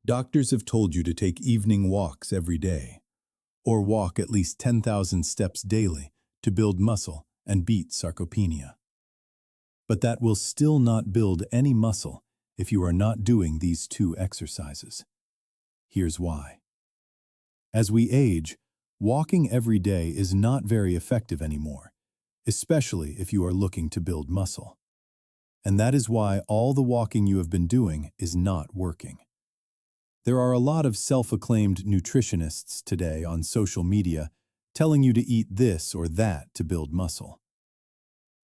Doctors have told you to take evening walks every day, or walk at least 10,000 steps daily to build muscle and beat sarcopenia. But that will still not build any muscle if you are not doing these two exercises. Here's why. As we age, walking every day is not very effective anymore, especially if you are looking to build muscle. And that is why all the walking you have been doing is not working. There are a lot of self-acclaimed nutritionists today on social media telling you to eat this or that to build muscle.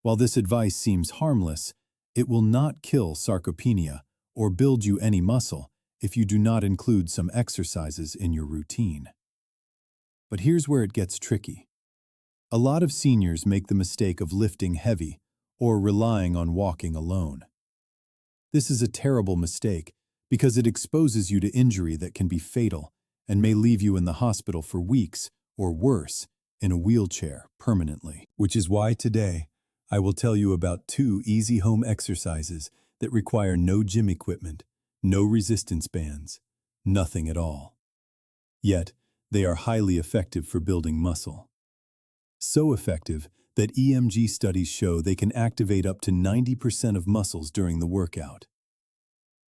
While this advice seems harmless, it will not kill sarcopenia or build you any muscle if you do not include some exercises in your routine. But here's where it gets tricky. A lot of seniors make the mistake of lifting heavy or relying on walking alone. This is a terrible mistake because it exposes you to injury that can be fatal and may leave you in the hospital for weeks or worse, in a wheelchair permanently. Which is why today, I will tell you about 2 easy home exercises that require no gym equipment, no resistance bands, nothing at all. Yet, they are highly effective for building muscle. So effective that EMG studies show they can activate up to 90% of muscles during the workout.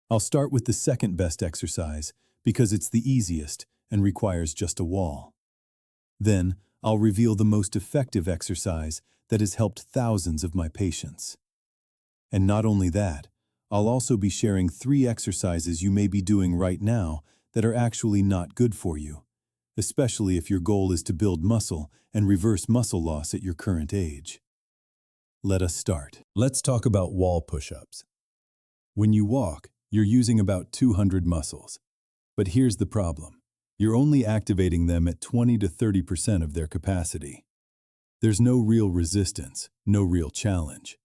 I'll start with the second best exercise because it's the easiest and requires just a wall. Then, I'll reveal the most effective exercise that has helped thousands of my patients. And not only that, I'll also be sharing 3 exercises you may be doing right now that are actually not good for you, especially if your goal is to build muscle and reverse muscle loss at your current age. Let us start. Let's talk about wall push-ups. When you walk, you're using about 200 muscles. But here's the problem. You're only activating them at 20 to 30% of their capacity. There's no real resistance, no real challenge.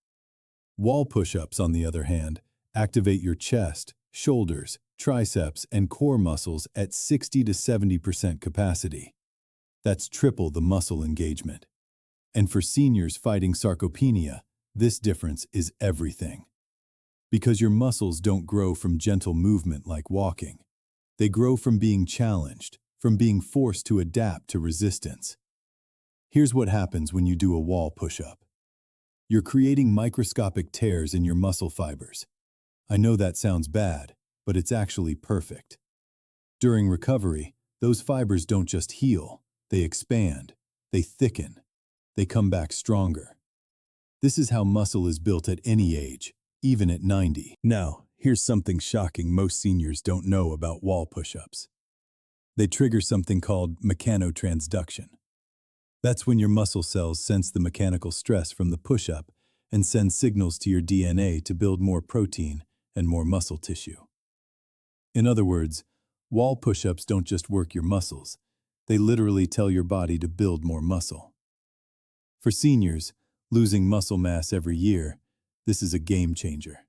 Wall push-ups, on the other hand, activate your chest, shoulders, triceps, and core muscles at 60 to 70% capacity. That's triple the muscle engagement. And for seniors fighting sarcopenia, this difference is everything. Because your muscles don't grow from gentle movement like walking. They grow from being challenged, from being forced to adapt to resistance. Here's what happens when you do a wall push-up. You're creating microscopic tears in your muscle fibers. I know that sounds bad, but it's actually perfect. During recovery, those fibers don't just heal, they expand, they thicken, they come back stronger. This is how muscle is built at any age, even at 90. Now, here's something shocking most seniors don't know about wall push-ups. They trigger something called mechanotransduction. That's when your muscle cells sense the mechanical stress from the push-up and send signals to your DNA to build more protein and more muscle tissue. In other words, wall push-ups don't just work your muscles, they literally tell your body to build more muscle. For seniors, losing muscle mass every year, this is a game changer.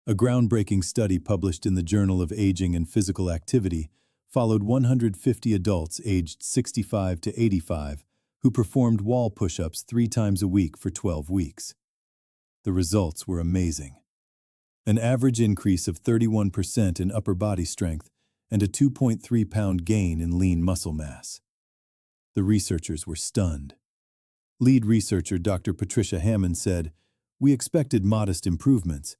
A groundbreaking study published in the Journal of Aging and Physical Activity followed 150 adults aged 65 to 85 who performed wall push-ups 3 times a week for 12 weeks. The results were amazing. An average increase of 31% in upper body strength and a 2.3-pound gain in lean muscle mass. The researchers were stunned. Lead researcher Dr. Patricia Hammond said, "We expected modest improvements,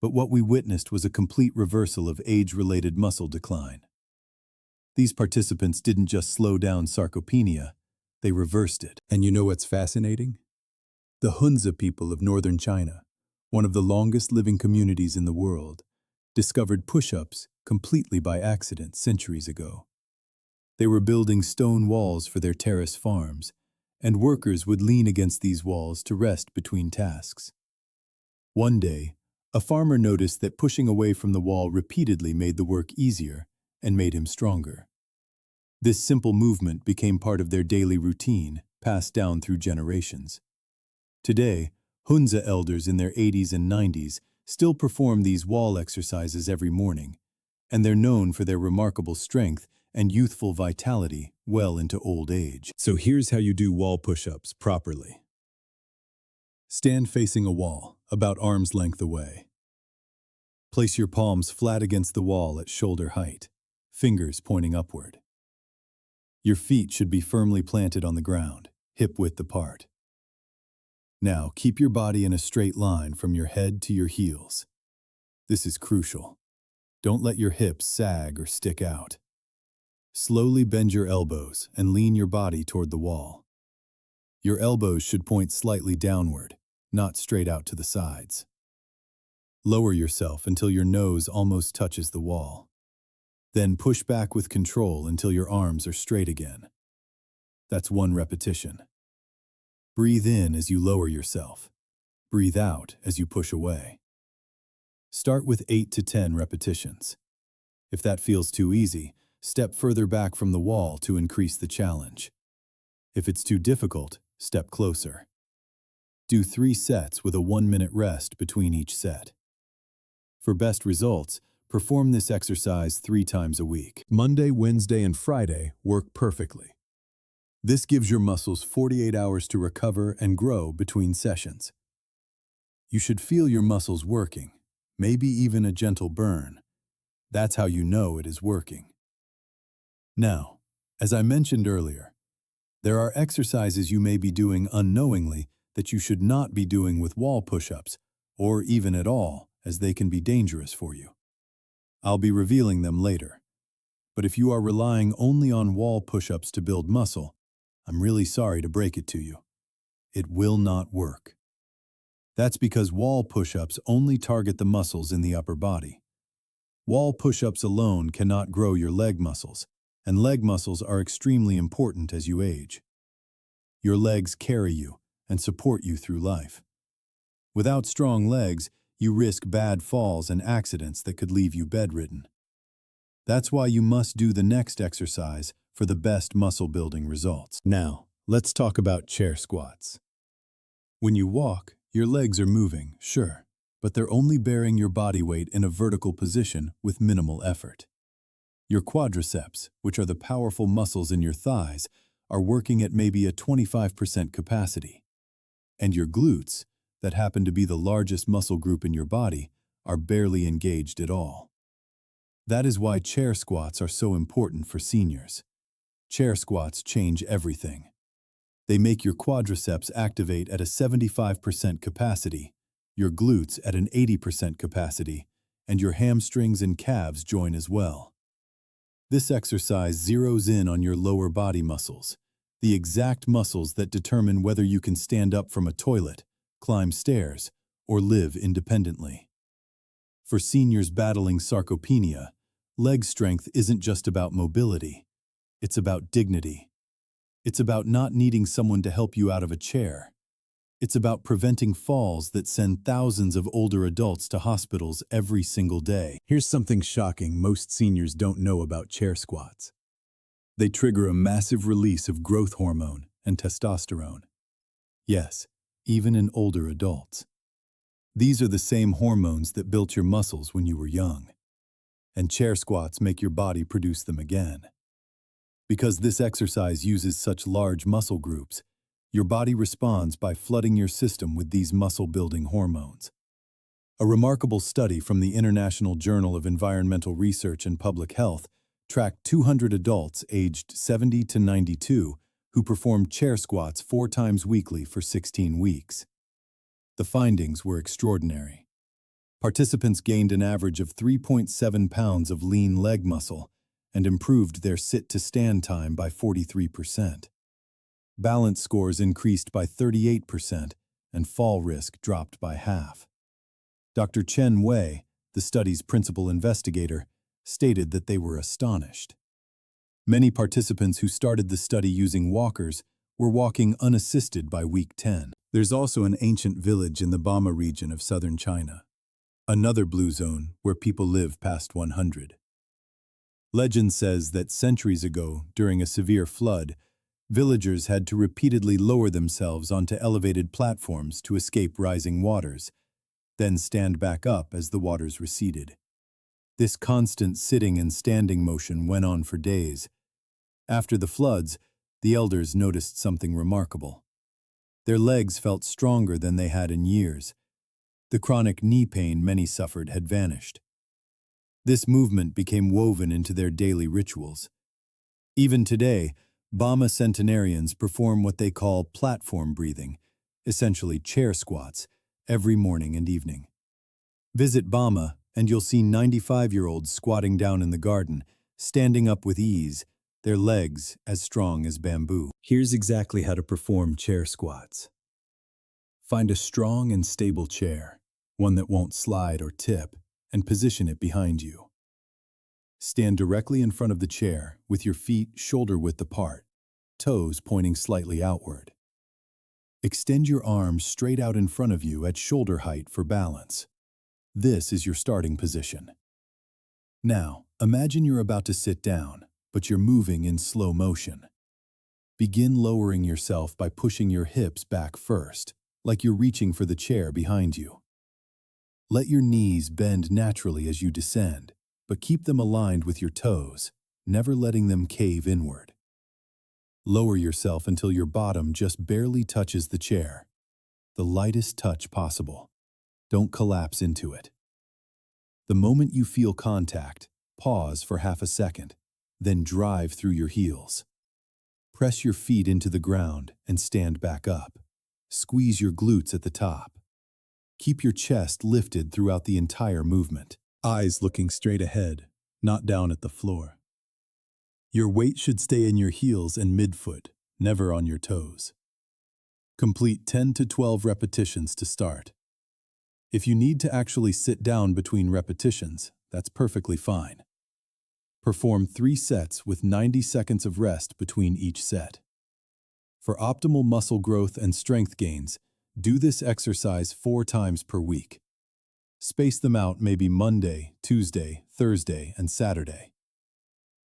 but what we witnessed was a complete reversal of age-related muscle decline." These participants didn't just slow down sarcopenia, they reversed it. And you know what's fascinating? The Hunza people of northern China, one of the longest living communities in the world, discovered push-ups completely by accident centuries ago. They were building stone walls for their terrace farms, and workers would lean against these walls to rest between tasks. One day, a farmer noticed that pushing away from the wall repeatedly made the work easier and made him stronger. This simple movement became part of their daily routine, passed down through generations. Today, Hunza elders in their 80s and 90s still perform these wall exercises every morning, and they're known for their remarkable strength and youthful vitality well into old age. So here's how you do wall push-ups properly. Stand facing a wall, about arm's length away. Place your palms flat against the wall at shoulder height. fingers pointing upward. Your feet should be firmly planted on the ground, hip-width apart. Now, keep your body in a straight line from your head to your heels. This is crucial. Don't let your hips sag or stick out. Slowly bend your elbows and lean your body toward the wall. Your elbows should point slightly downward, not straight out to the sides. Lower yourself until your nose almost touches the wall. Then push back with control until your arms are straight again. That's 1 repetition. Breathe in as you lower yourself. Breathe out as you push away. Start with 8 to 10 repetitions. If that feels too easy, step further back from the wall to increase the challenge. If it's too difficult, step closer. Do 3 sets with a 1-minute rest between each set. For best results, perform this exercise 3 times a week. Monday, Wednesday, and Friday work perfectly. This gives your muscles 48 hours to recover and grow between sessions. You should feel your muscles working, maybe even a gentle burn. That's how you know it is working. Now, as I mentioned earlier, there are exercises you may be doing unknowingly that you should not be doing with wall push-ups, or even at all, as they can be dangerous for you. I'll be revealing them later. But if you are relying only on wall push-ups to build muscle, I'm really sorry to break it to you. It will not work. That's because wall push-ups only target the muscles in the upper body. Wall push-ups alone cannot grow your leg muscles, and leg muscles are extremely important as you age. Your legs carry you and support you through life. Without strong legs, you risk bad falls and accidents that could leave you bedridden. That's why you must do the next exercise for the best muscle-building results. Now, let's talk about chair squats. When you walk, your legs are moving, sure, but they're only bearing your body weight in a vertical position with minimal effort. Your quadriceps, which are the powerful muscles in your thighs, are working at maybe a 25% capacity. And your glutes, that happen to be the largest muscle group in your body, are barely engaged at all. That is why chair squats are so important for seniors. Chair squats change everything. They make your quadriceps activate at a 75% capacity, your glutes at an 80% capacity, and your hamstrings and calves join as well. This exercise zeroes in on your lower body muscles, the exact muscles that determine whether you can stand up from a toilet, climb stairs, or live independently. For seniors battling sarcopenia, leg strength isn't just about mobility. It's about dignity. It's about not needing someone to help you out of a chair. It's about preventing falls that send thousands of older adults to hospitals every single day. Here's something shocking most seniors don't know about chair squats. They trigger a massive release of growth hormone and testosterone. Yes, even in older adults. These are the same hormones that built your muscles when you were young. And chair squats make your body produce them again. Because this exercise uses such large muscle groups, your body responds by flooding your system with these muscle-building hormones. A remarkable study from the International Journal of Environmental Research and Public Health tracked 200 adults aged 70 to 92 who performed chair squats 4 times weekly for 16 weeks. The findings were extraordinary. Participants gained an average of 3.7 pounds of lean leg muscle and improved their sit-to-stand time by 43%. Balance scores increased by 38%, and fall risk dropped by half. Dr. Chen Wei, the study's principal investigator, stated that they were astonished. Many participants who started the study using walkers were walking unassisted by week 10. There's also an ancient village in the Bama region of southern China, another blue zone where people live past 100. Legend says that centuries ago, during a severe flood, villagers had to repeatedly lower themselves onto elevated platforms to escape rising waters, then stand back up as the waters receded. This constant sitting and standing motion went on for days. After the floods, the elders noticed something remarkable. Their legs felt stronger than they had in years. The chronic knee pain many suffered had vanished. This movement became woven into their daily rituals. Even today, Bama centenarians perform what they call platform breathing, essentially chair squats, every morning and evening. Visit Bama and you'll see 95-year-olds squatting down in the garden, standing up with ease, their legs as strong as bamboo. Here's exactly how to perform chair squats. Find a strong and stable chair, one that won't slide or tip, and position it behind you. Stand directly in front of the chair with your feet shoulder-width apart, toes pointing slightly outward. Extend your arms straight out in front of you at shoulder height for balance. This is your starting position. Now, imagine you're about to sit down, but you're moving in slow motion. Begin lowering yourself by pushing your hips back first, like you're reaching for the chair behind you. Let your knees bend naturally as you descend, but keep them aligned with your toes, never letting them cave inward. Lower yourself until your bottom just barely touches the chair, the lightest touch possible. Don't collapse into it. The moment you feel contact, pause for half a second, then drive through your heels. Press your feet into the ground and stand back up. Squeeze your glutes at the top. Keep your chest lifted throughout the entire movement, eyes looking straight ahead, not down at the floor. Your weight should stay in your heels and midfoot, never on your toes. Complete 10 to 12 repetitions to start. If you need to actually sit down between repetitions, that's perfectly fine. Perform 3 sets with 90 seconds of rest between each set. For optimal muscle growth and strength gains, do this exercise 4 times per week. Space them out maybe Monday, Tuesday, Thursday, and Saturday.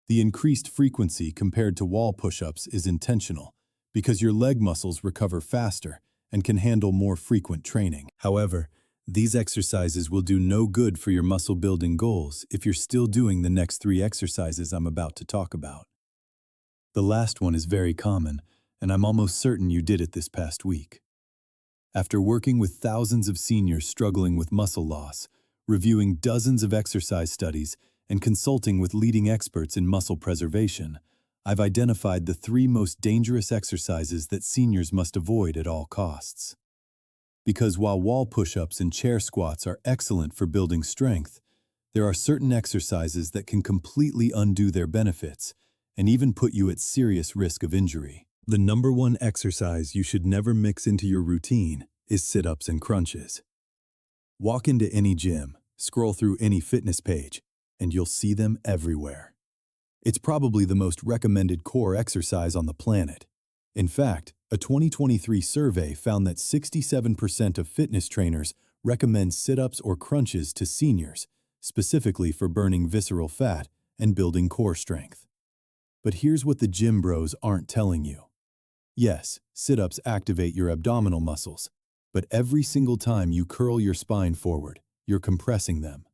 The increased frequency compared to wall push-ups is intentional because your leg muscles recover faster and can handle more frequent training. However, these exercises will do no good for your muscle building goals if you're still doing the next 3 exercises I'm about to talk about. The last one is very common, and I'm almost certain you did it this past week. After working with thousands of seniors struggling with muscle loss, reviewing dozens of exercise studies, and consulting with leading experts in muscle preservation, I've identified the 3 most dangerous exercises that seniors must avoid at all costs. Because while wall push-ups and chair squats are excellent for building strength, there are certain exercises that can completely undo their benefits and even put you at serious risk of injury. The number 1 exercise you should never mix into your routine is sit-ups and crunches. Walk into any gym, scroll through any fitness page, and you'll see them everywhere. It's probably the most recommended core exercise on the planet. In fact, a 2023 survey found that 67% of fitness trainers recommend sit-ups or crunches to seniors, specifically for burning visceral fat and building core strength. But here's what the gym bros aren't telling you. Yes, sit-ups activate your abdominal muscles, but every single time you curl your spine forward, you're compressing them.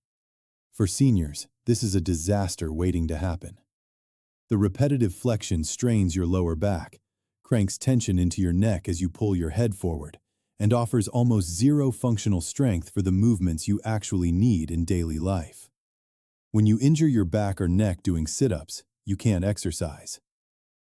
For seniors, this is a disaster waiting to happen. The repetitive flexion strains your lower back, cranks tension into your neck as you pull your head forward, and offers almost zero functional strength for the movements you actually need in daily life. When you injure your back or neck doing sit-ups, you can't exercise.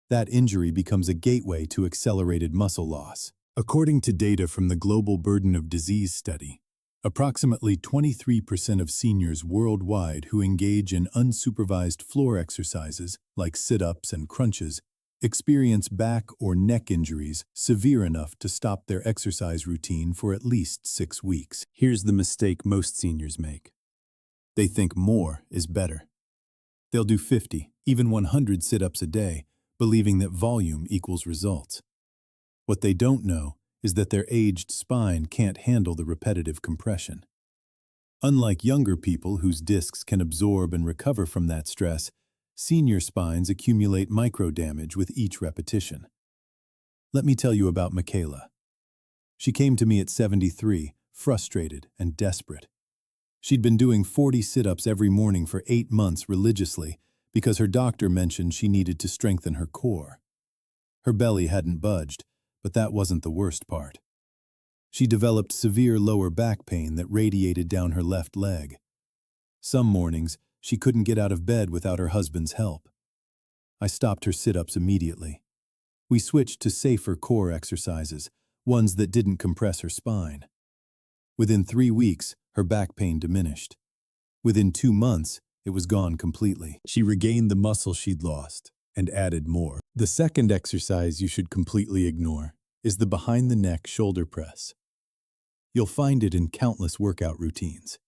That injury becomes a gateway to accelerated muscle loss. According to data from the Global Burden of Disease study, approximately 23% of seniors worldwide who engage in unsupervised floor exercises like sit-ups and crunches experience back or neck injuries severe enough to stop their exercise routine for at least 6 weeks. Here's the mistake most seniors make. They think more is better. They'll do 50, even 100 sit-ups a day, believing that volume equals results. What they don't know is that their aged spine can't handle the repetitive compression. Unlike younger people whose discs can absorb and recover from that stress, senior spines accumulate micro-damage with each repetition. Let me tell you about Michaela. She came to me at 73, frustrated and desperate. She'd been doing 40 sit-ups every morning for 8 months religiously because her doctor mentioned she needed to strengthen her core. Her belly hadn't budged, but that wasn't the worst part. She developed severe lower back pain that radiated down her left leg. Some mornings, She couldn't get out of bed without her husband's help. I stopped her sit-ups immediately. We switched to safer core exercises, ones that didn't compress her spine. Within 3 weeks, her back pain diminished. Within 2 months, it was gone completely. She regained the muscle she'd lost and added more. The second exercise you should completely ignore is the behind-the-neck shoulder press. You'll find it in countless workout routines.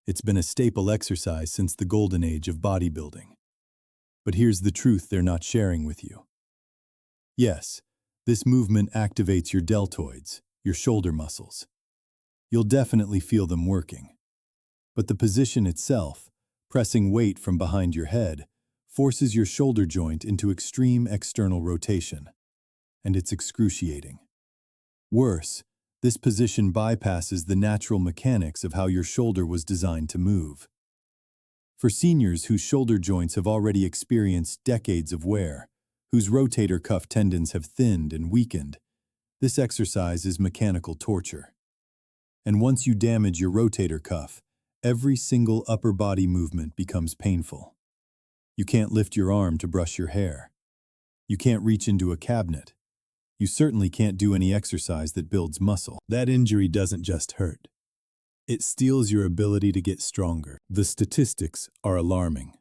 It's been a staple exercise since the golden age of bodybuilding. But here's the truth they're not sharing with you. Yes, this movement activates your deltoids, your shoulder muscles. You'll definitely feel them working. But the position itself, pressing weight from behind your head, forces your shoulder joint into extreme external rotation. And it's excruciating. Worse, this position bypasses the natural mechanics of how your shoulder was designed to move. For seniors whose shoulder joints have already experienced decades of wear, whose rotator cuff tendons have thinned and weakened, this exercise is mechanical torture. And once you damage your rotator cuff, every single upper body movement becomes painful. You can't lift your arm to brush your hair. You can't reach into a cabinet. You certainly can't do any exercise that builds muscle. That injury doesn't just hurt. It steals your ability to get stronger. The statistics are alarming.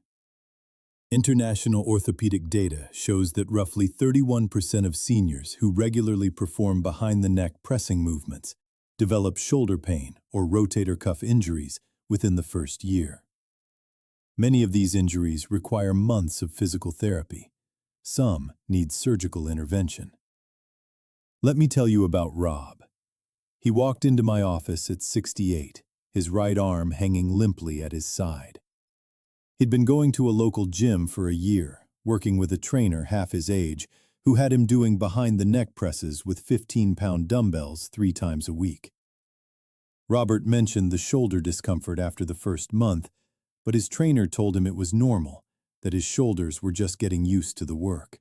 International orthopedic data shows that roughly 31% of seniors who regularly perform behind-the-neck pressing movements develop shoulder pain or rotator cuff injuries within the first year. Many of these injuries require months of physical therapy. Some need surgical intervention. Let me tell you about Rob. He walked into my office at 68, his right arm hanging limply at his side. He'd been going to a local gym for a year, working with a trainer half his age, who had him doing behind-the-neck presses with 15-pound dumbbells 3 times a week. Robert mentioned the shoulder discomfort after the first month, but his trainer told him it was normal, that his shoulders were just getting used to the work.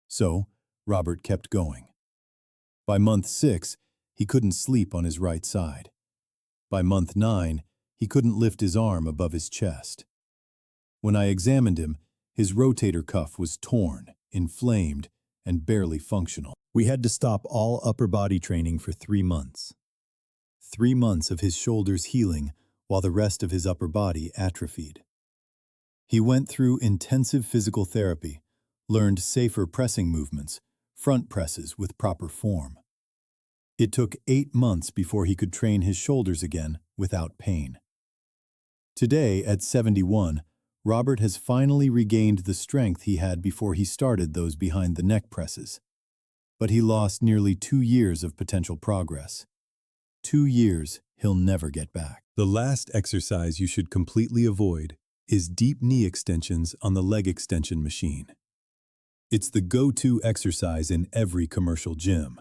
So, Robert kept going. By month 6, he couldn't sleep on his right side. By month 9, he couldn't lift his arm above his chest. When I examined him, his rotator cuff was torn, inflamed, and barely functional. We had to stop all upper body training for 3 months. 3 months of his shoulders healing while the rest of his upper body atrophied. He went through intensive physical therapy, learned safer pressing movements, front presses with proper form. It took 8 months before he could train his shoulders again without pain. Today, at 71, Robert has finally regained the strength he had before he started those behind-the-neck presses. But he lost nearly 2 years of potential progress. 2 years he'll never get back. The last exercise you should completely avoid is deep knee extensions on the leg extension machine. It's the go-to exercise in every commercial gym.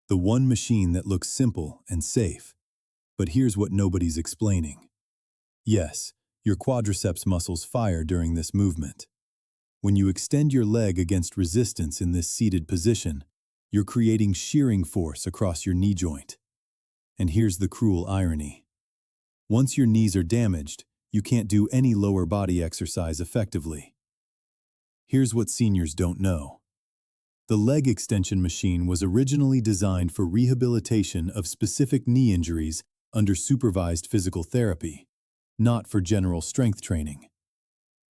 The one machine that looks simple and safe. But here's what nobody's explaining. Yes, your quadriceps muscles fire during this movement. When you extend your leg against resistance in this seated position, you're creating shearing force across your knee joint. And here's the cruel irony. Once your knees are damaged, you can't do any lower body exercise effectively. Here's what seniors don't know. The leg extension machine was originally designed for rehabilitation of specific knee injuries under supervised physical therapy, not for general strength training.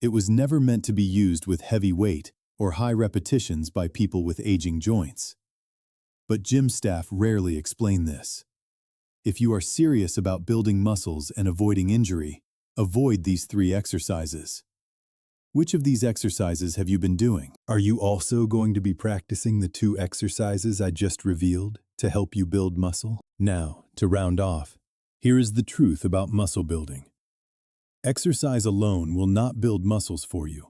It was never meant to be used with heavy weight or high repetitions by people with aging joints. But gym staff rarely explain this. If you are serious about building muscles and avoiding injury, avoid these 3 exercises. Which of these exercises have you been doing? Are you also going to be practicing the 2 exercises I just revealed to help you build muscle? Now, to round off, here is the truth about muscle building. Exercise alone will not build muscles for you.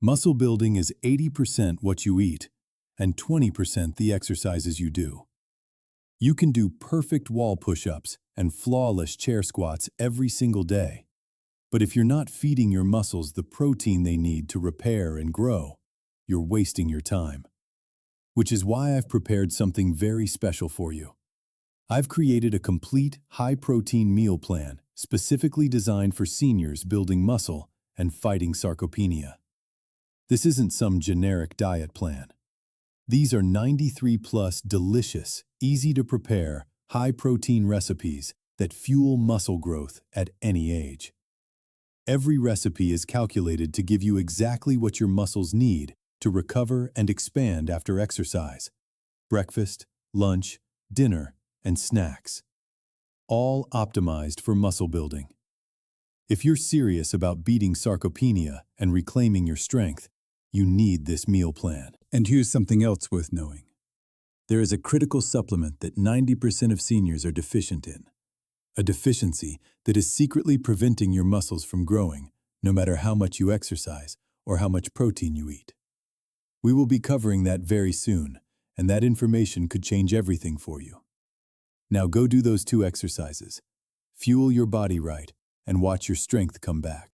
Muscle building is 80% what you eat and 20% the exercises you do. You can do perfect wall push-ups and flawless chair squats every single day. But if you're not feeding your muscles the protein they need to repair and grow, you're wasting your time. Which is why I've prepared something very special for you. I've created a complete, high-protein meal plan specifically designed for seniors building muscle and fighting sarcopenia. This isn't some generic diet plan. These are 93+ delicious, easy-to-prepare, high-protein recipes that fuel muscle growth at any age. Every recipe is calculated to give you exactly what your muscles need to recover and expand after exercise. Breakfast, lunch, dinner, and snacks. All optimized for muscle building. If you're serious about beating sarcopenia and reclaiming your strength, you need this meal plan. And here's something else worth knowing. There is a critical supplement that 90% of seniors are deficient in. A deficiency that is secretly preventing your muscles from growing, no matter how much you exercise or how much protein you eat. We will be covering that very soon, and that information could change everything for you. Now go do those 2 exercises. Fuel your body right and watch your strength come back.